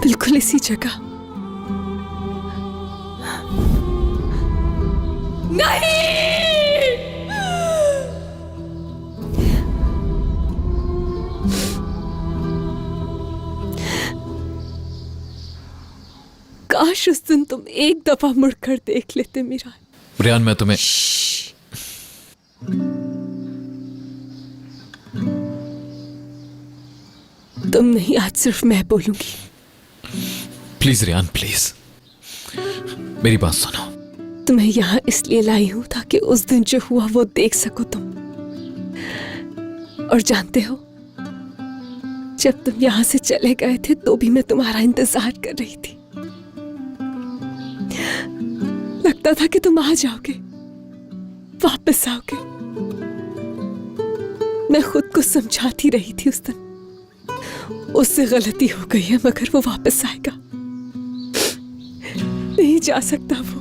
बिल्कुल इसी जगह। काश उस दिन तुम एक दफा मुड़कर देख लेते मीरा। रियान, मैं तुम्हें तुम नहीं, आज सिर्फ मैं बोलूंगी। प्लीज रियान, प्लीज मेरी बात सुनो। तुम्हें यहाँ इसलिए लाई हूं ताकि उस दिन जो हुआ वो देख सको तुम। और जानते हो, जब तुम यहाँ से चले गए थे तो भी मैं तुम्हारा इंतजार कर रही थी। लगता था कि तुम आ जाओगे, वापस आओगे। मैं खुद को समझाती रही थी उस दिन, उससे गलती हो गई है, मगर वो वापस आएगा। नहीं जा सकता वो।